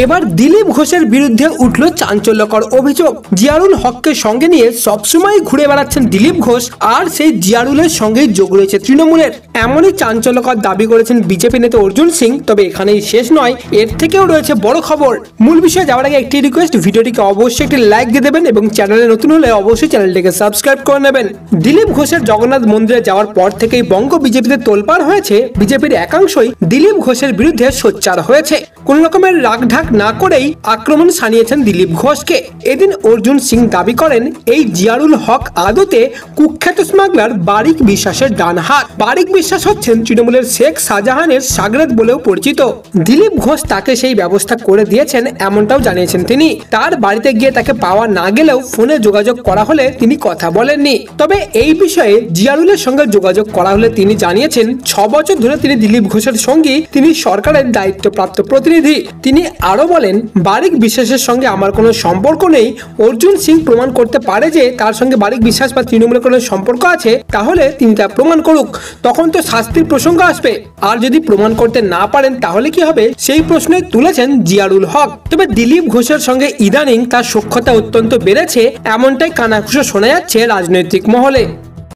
এবার দিলীপ ঘোষের বিরুদ্ধে উঠল চাঞ্চল্যকর অভিযোগ। জিয়ারুল হককে সঙ্গে নিয়ে সবসময় ঘুরে বেড়াচ্ছেন দিলীপ ঘোষ, আর সেই জিয়ারুলের সঙ্গেই যোগ রয়েছে তৃণমূলের। এমনই চাঞ্চল্যকর দাবি করেছেন বিজেপি নেতা অর্জুন সিং। তবে এখানেই শেষ নয়, এর থেকেও রয়েছে বড় খবর। মূল বিষয়ে যাওয়ার আগে একটি রিকোয়েস্ট, ভিডিওটিকে অবশ্যই একটি লাইক দিয়ে দেবেন এবং চ্যানেলে নতুন হলে অবশ্যই চ্যানেলটিকে সাবস্ক্রাইব করে নেবেন। দিলীপ ঘোষের জগন্নাথ মন্দিরে যাওয়ার পর থেকেই বঙ্গ বিজেপিতে তোলপাড় হয়েছে। বিজেপির একাংশই দিলীপ ঘোষের বিরুদ্ধে সোচ্চার হয়েছে। কোন রকমের রাগঢাক না করেই আক্রমণ সানিয়েছেন দিলীপ ঘোষকে। এদিন অর্জুন সিং দাবি করেন, এই জিয়ারুল হক আদতে কুখ্যাত স্মাগলার বারিক বিশ্বাসের ডান হাত। বারিক বিশ্বাস হচ্ছেন তৃণমূলের শেখ শাহজাহানের সাগরেদ বলেও পরিচিত। দিলীপ ঘোষ তাকে সেই ব্যবস্থা করে দিয়েছেন, এমনটাও জানিয়েছেন তিনি। তার বাড়িতে গিয়ে তাকে পাওয়া না গেলেও ফোনে যোগাযোগ করা হলে তিনি কথা বলেননি। তবে এই বিষয়ে জিয়ারুলের সঙ্গে যোগাযোগ করা হলে তিনি জানিয়েছেন, 6 বছর ধরে তিনি দিলীপ ঘোষের সঙ্গী, তিনি সরকারের দায়িত্বপ্রাপ্ত প্রতিনিধি। তিনি আরো বলেন, বারিক বিশ্বাসের সঙ্গে আমার কোনো সম্পর্ক নেই। অর্জুন সিং প্রমাণ করতে পারে যে তার সঙ্গে বারিক বিশ্বাস বা তৃণমূলের কোনো সম্পর্ক আছে, তাহলে তিনি তা প্রমাণ করুক, তখন তো শাস্তির প্রসঙ্গ আসবে। আর যদি প্রমাণ করতে না পারেন তাহলে কি হবে, সেই প্রশ্নে তুলেছেন জিয়ারুল হক। তবে দিলীপ ঘোষের সঙ্গে ইদানিং তার সখ্যতা অত্যন্ত বেড়েছে, এমনটাই কানাঘুষো শোনা যাচ্ছে রাজনৈতিক মহলে।